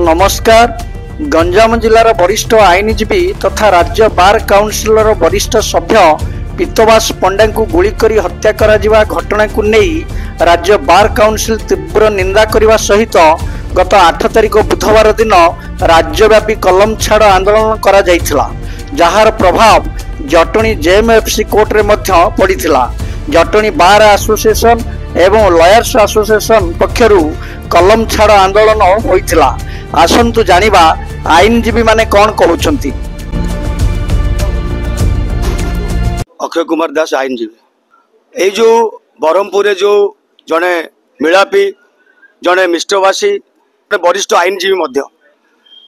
नमस्कार। गंजाम जिलार वरिष्ठ आईनजीवी तथा राज्य बार काउंसिलर वरिष्ठ सभ्य पीतवास पंडा को गुली करी हत्या करा घटना को नहीं राज्य बार काउंसिल तीव्र निंदा करने सहित गत 8 तारिख बुधवार दिन राज्यव्यापी कलम छाड़ आंदोलन करा जायथिला, जार प्रभाव जटणी जेएमएफसी कोर्ट रे मध्य पड़िथिला। जटणी बार एसोसिएशन एवं लॉयर्स एसोसिएशन पक्षरु कलम छाड़ आंदोलन होइथिला। आसंतु जानिबा आईनजीवी माने कौन कहउछंती। अक्षय कुमार दास आईनजीवी ए जो बरहमपुर जो जड़े मिलापी जड़े मिष्टवासी वरिष्ठ आईनजीवी मध्य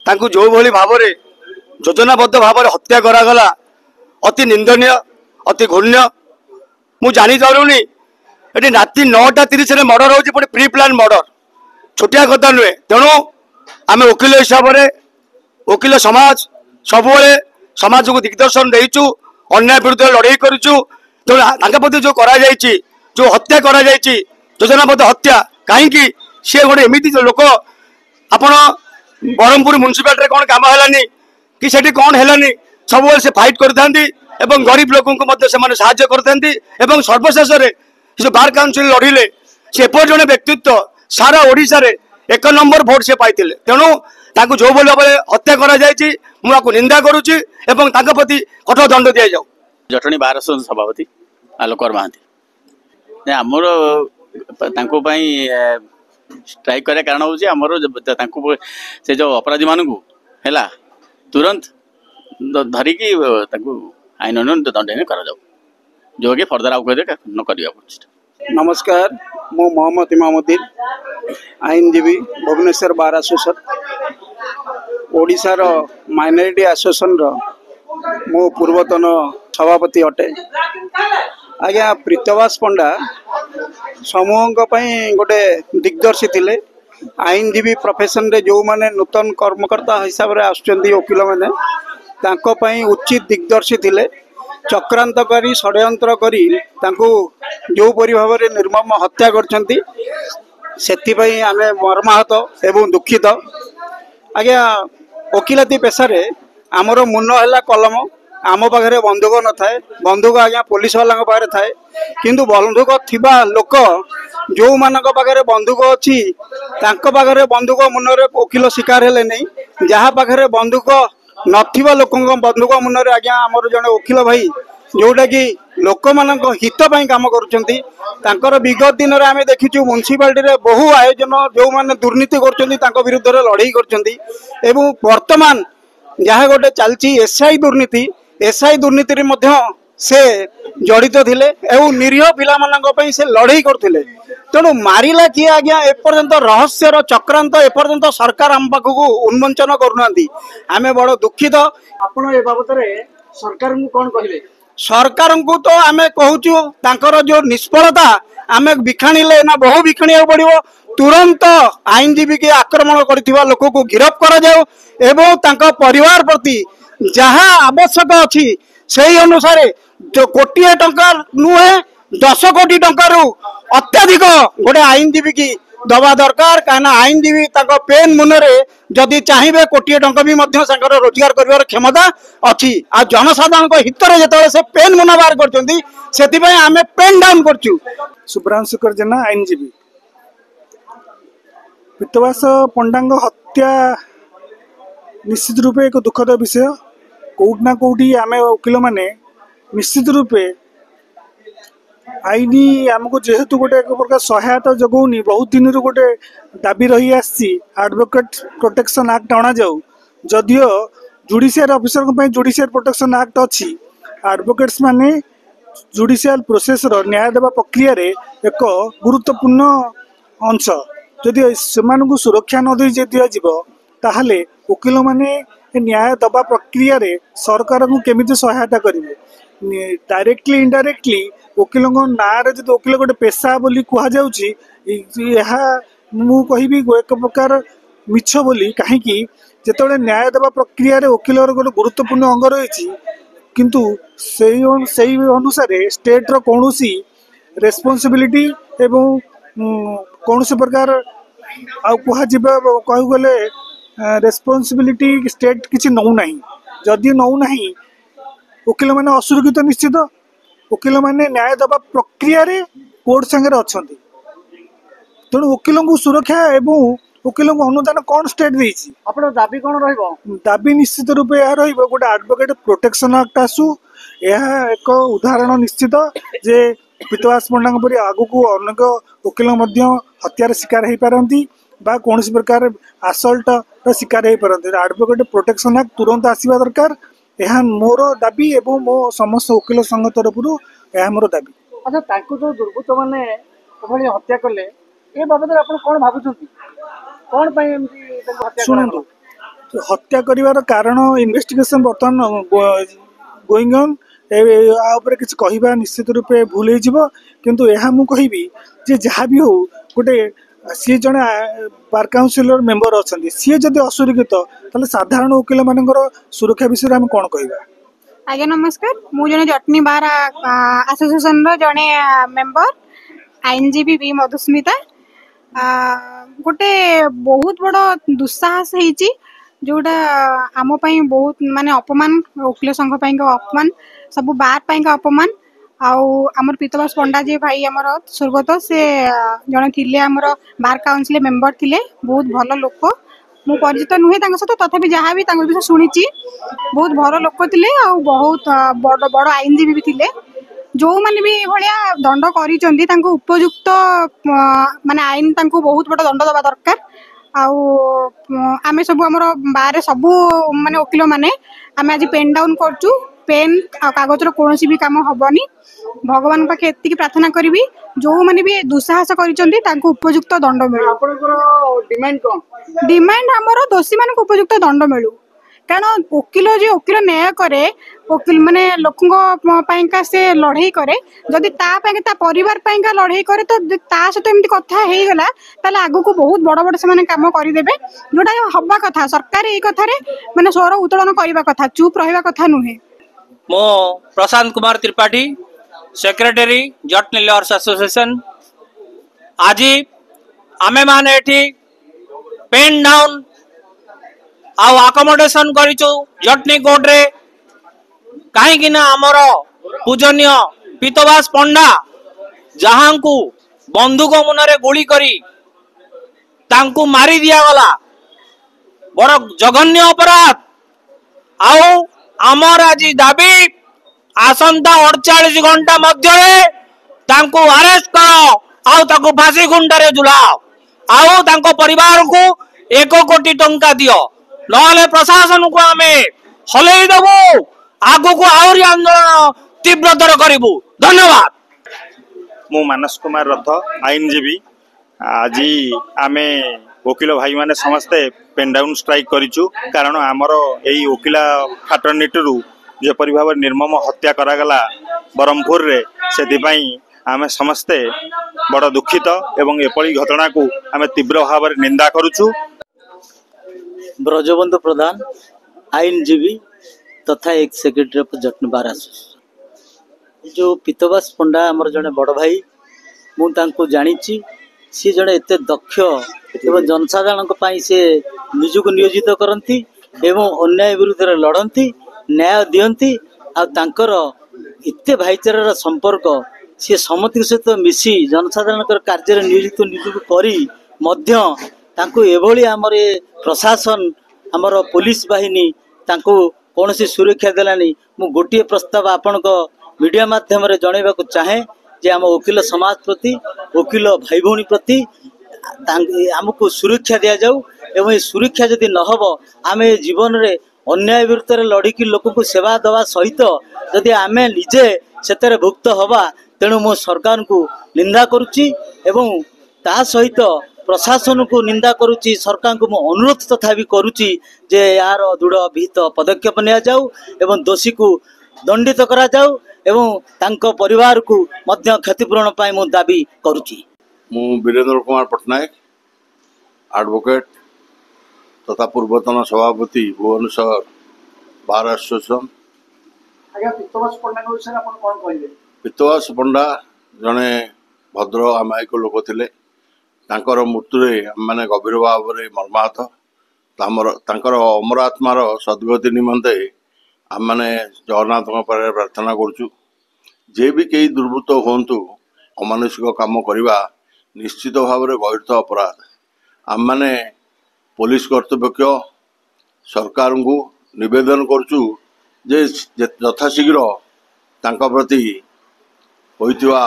तांकु जो भली भाव में योजनाबद्ध भाव में हत्या करागला अति निंदनीय अति घृण्य। मु जानी पारुनी ये राति 9:30 मर्डर हो प्री प्लान मर्डर छोटिया कथा नुहे। तेणु आम वकिल हिसाब से वकिल समाज सब समाज को दिग्दर्शन देचु, अन्याय विरुद्ध लड़ाई करूँ। तेणु प्रति जो करा जो हत्या करा योजनाबद्ध हत्या कहीं सी गोटे एमती लोक आपण बरहमपुर म्यूनिसिपालिटी कौन काम है कि सेठी कौन है सब से फाइट करते गरीब लोक साहाय्य करते सर्वशेष जो बार काउंसिल लड़िले से एपर जड़े व्यक्तित्व सारा ओडिशा रे 1 नंबर भोट से पाई। तेणु जो भाव में हत्या कर निंदा करुच्ची प्रति कठोर दंड दि जाऊ। जटणी बार सभापति आलोकर महांती आमर स्ट्राइक कर कारण हूँ आमर से जो अपराधी मानू है तुरंत धरिकी आईन दंडन कर जो कि फर्दर आउ न करवा। नमस्कार, मु मोहम्मद इमामुद्दीन आईनजीवी भुवनेश्वर बार एसोसिएशन ओडिशार माइनॉरिटी एसोसिएशन मो पूर्वतन सभापति अटे। आज्ञा पीतवास पंडा समूह गोटे दिग्दर्शी थिले। आईनजीवी प्रोफेशन रे जो माने नूतन कर्मकर्ता हिसाब से आसुचंदी वकील माने तांको पई उचित दिग्दर्शी थिले। चक्रांत करी षड्यंत्र करी तांको जो परि भाव में निर्मम हत्या करछंती सेथिपई आमे मर्माहत एवं दुखित। आज्ञा वकिलाती पेशारे आमर मुन है कलम, आम पाखे बंदूक न थाए। बंदूक आज्ञा पुलिस वाला पाखे थाए, किंतु बंदूक थिबा लोक जो मानक पाखे बंदूक अच्छी तांको पाखे बंदूक मुनरे वकिल शिकार हेले नहीं। जहाँ पाखे बंदूक नथिबा लोक बंदूक मुनरे आज्ञा आमर जड़े वकिल भाई जोटा कि लोक मान हित काम कर विगत दिन में आम देखीचु म्यूनिसिपालिटी बहु आयोजन जो मैंने दुर्नीति कर विरुद्ध लड़ाई कर वर्तमान जहाँ गोटे चलती एसआई दुर्नीति से जड़ित थिले एवं निरीह पिला से लड़ाई करते। तेणु मारिला किए आज्ञा एपर्यंत रहस्यर चक्रांत एपर्यंत सरकार आम पाखक उन्मोचन करूना। आम बड़ दुखित। आपण ए बाबत सरकार को कौन कहले? सरकार को तो आम कहूँ तांकर जो निष्फलता आम विखाणीले ना बहु विखाणिया पड़ो। तुरंत आईनजीवी के आक्रमण कर लोक को गिरफ्त कर जाओ एवं तांका परिवार प्रति जहाँ आवश्यक अच्छी से अनुसार जो कोटिए टंका नुहे 10 कोटी टंकार अत्याधिक गोटे आईनजीवी की दवा दरकार। कहीं आईनजीवी पेन मुनरे जदि चाहिए कोटिए टंका भी रोजगार कर क्षमता अच्छी। आ जनसाधारण हित में जो से पेन मुना बाहर कर आम पेन डाउन करचु। शुभ्रांशुकर जेना आईनजीवी पीतवास पंडा हत्या निश्चित रूपे एक दुखद विषय। कौटना कौटी आम वकिल माने निश्चित रूपे आईनी आमको जेहेतु गोटे एक प्रकार सहायता जगौनी बहुत दिन गोटे दाबी रही आसी एडवोकेट प्रोटेक्शन एक्ट अणा जाऊ। जदियो judicial officer judicial protection act अच्छी एडवोकेट्स माने जुडिशियल प्रोसेस न्याय देवा प्रक्रिया रे एक गुरुत्वपूर्ण अंश। जदि से सुरक्षा न दे दिज्व ताहले वकिल माने न्याय दबा प्रक्रिया रे सरकार को केमिति सहायता करेंगे। डायरेक्टली इनडायरेक्टली वकिल ना जो वकिल गोटे पेशा बोली कह जाऊँगी मु कहबी एक प्रकार मिछ बोली। कहीं जिते न्याय देवा प्रक्रिया रे वकिल गोटे गुरुत्वपूर्ण अंग रही किंतु से अनुसार स्टेट रो कौन रेस्पॉन्सिबिलिटी एवं कौन प्रकार कह गले रेस्पॉन्सिबिलिटी स्टेट किसी नौ ना जदि नौ ना वकिल मैंने असुरक्षित निश्चित वकिल मैंने न्याय दबा प्रक्रिया रे कोर्ट संगे अच्छा तेणु वकिलों को सुरक्षा एवं वकिलों को अनुदान कौन स्टेट देती आपन दाबी कौन रहिबो दाबी निश्चित रूप यह रोटे आडभोकेट प्रोटेक्शन एक्ट आसू यह एक उदाहरण निश्चित जे पीतवास पंडा परी आगू अनेक वकिल हत्यार शिकार हो पारती कौन प्रकार आसल्ट शिकार हो पारती आडभोकेट प्रोटेक्शन एक्ट तुरंत आसवा दरकार यह मोर दाबी एवं मो समस्त वकिल संघ तरफ यह मोर दाबी। अच्छा जो दुर्बृत्त मैंने हत्या कले ए बाबद आप कौन भावुं कौन शुणु हत्या कर कारण इन्वेस्टिगेशन बर्तमान गोइंग ऑन किसी कहवा निश्चित रूपे भूल हो किंतु यह मु कहबी जे जहाँ भी हो गोटे सी जड़े बार काउंसिलर मेंबर अच्छा सी जब असुरक्षित ताले साधारण वकिल मान सुरक्षा विषय में कौन कहवा। आज्ञा नमस्कार मुझे जटनी बार एसोसिएशन जड़े मेंबर आईनजीवी बी मधुस्मिता गोटे बहुत बड़ दुस्साहस होती जोटा आम बहुत माने अपमान वकिल संघ अपमान सब बार अपमान आमर पीतवास पंडा जी भाई आमर स्वर्गत से जड़े थे आमर बार काउंसिल मेंबर थिले बहुत भल लोक मु परिचित नुहे सहित तथापि जहाँ भी विषय शुणी बहुत भल लोक थे बहुत बड़ बड़ आईनजीवी भी थे जो मैंने भी भाया दंड कर उपयुक्त माने आईन बहुत बड़ दंड दबा दरकार आमे सब आमर बारे सबू माने वकिल माने आमे आज पेन डाउन करचु पेन कागजर कौन भी काम हेनी भगवान पाखे एति प्रार्थना करी जो मैंने भी दुस्साहस कर उपयुक्त दंड मिलू डिमांड आमर दोषी मान उपयुक्त दंड मिलू कारण वकिल जो वकिल न्याय करे वकिल माने लोकों से लड़ाई करे जदि परिवार लड़ाई करे तो सहित एमती कथा हो गला ताले आगु को बहुत बड़ बड़ से काम करदेवे जोटा हवा कथा सरकार ये कथार माने स्वर उत्तोलन करने कथा चुप रहा कथा नुहे। मो Prashant Kumar Tripathi secretary Jatni lawyers association आज आमे माने एठी पेन डाउन आकोमोडेशन करिचु जटनी कोर्ट रे कहीं आमर पूजनीय पीतवास पंडा जहां को बंदूक मुनरे गुली करी तांकू मारी दिया गला बड़ जघन्य अपराध आमर आज दाबी आसंता 48 घंटा मध्य तांकू अरेस्ट करो फांसी गुंडारे झुलाओ परिवार को 1 कोटी टंका दियो नहले प्रशासन को आमे हलई देबू आगु को आहरी आंदोलन तीव्रतर करिबू। धन्यवाद। मु मानस कुमार रथ आईनजीवी आज आमे वकिल भाई माने समस्ते पेन डाउन स्ट्राइक करिचु कारण आमर एई वकिला फाटर्निटी जेपरि भाव निर्मम हत्या करागला ब्रह्मपुर रे सेदिपाई आमे समस्ते बड़ दुखित एवं एपरी घटना को आमे तीव्र भाव निंदा करुचु। ब्रजबंधु प्रधान आईनजीवी तथा एक secretary of Jatni bar association जो पीतवास पंडा आमर जड़े बड़ भाई मुझे जानी सी जड़े एत दक्ष एवं जनसाधारण से निजक नियोजित करती एवं अन्याय विरुद्ध लड़ती न्याय दियंती आर एत भाईचारार संपर्क सी समति सहित मिसी जनसाधारण कार्य नियोजित निजक करी आमर प्रशासन आमर पुलिस बाहिनी कौन सी सुरक्षा देलानी मु गोटे प्रस्ताव आपण मीडिया माध्यम जनइबा चाहे जे आम वकिल समाज प्रति वकिल भाई भौणी प्रति आमको सुरक्षा दि जाऊ एवं ये सुरक्षा जदि नहब आम जीवन रे अन्याय विरुद्ध लड़िकी लोक को सेवा दवा सहित जदि आम निजे से भुक्त हवा तेणु मो सरकार को निंदा करुच्ची एवं ता सहित प्रशासन को निंदा करुच्ची सरकार को मो अनुरोध तथा भी करुच्ची जे यार दृढ़ विहित पदक्षेप निया जाऊ एवं दोषी को दंडित करा जाऊ एवं तांको परिवार को मध्य क्षतिपूरण पाई मो दाबी करुच्ची। मु वीरेंद्र कुमार पट्टनायक एडवोकेट तथा पूर्वतन सभापति भुवनेश्वर बार एसोसिएशन। पीतवास पंडा जड़े भद्र आमायिक लोक थे तांकर मृत्यु माने गभीर भाव में मर्माहत ତାଙ୍କର ଅମର ଆତ୍ମାର ସଦ୍ଗତି ନିମନ୍ତେ ଆମମାନେ ଜଗନ୍ନାଥଙ୍କ ପାଖରେ ପ୍ରାର୍ଥନା କରୁଛୁ। ଯେ ବି କେହି ଦୁର୍ବୃତ୍ତ ହୁଅନ୍ତୁ, ଅମାନୁଷିକ କାମ କରିବା ନିଶ୍ଚିତ ଭାବରେ ଗର୍ହିତ ଅପରାଧ। ଆମମାନେ ପୋଲିସ କର୍ତ୍ତୃପକ୍ଷ ସରକାରଙ୍କୁ ନିବେଦନ କରୁଛୁ ଯେ ଯଥାଶୀଘ୍ର ତାଙ୍କ ପ୍ରତି ହୋଇଥିବା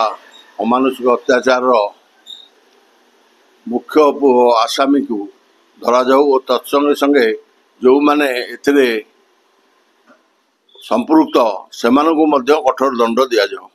ଅମାନୁଷିକ ଅତ୍ୟାଚାରର ମୁଖ୍ୟ ଆସାମୀକୁ ଧରାଯାଉ ଓ ତତ୍ସଙ୍ଗେ ସଙ୍ଗେ ଯେଉଁମାନେ ଏଥିରେ ସମ୍ପୃକ୍ତ ସେମାନଙ୍କୁ ମଧ୍ୟ କଠୋର ଦଣ୍ଡ ଦିଆଯାଉ।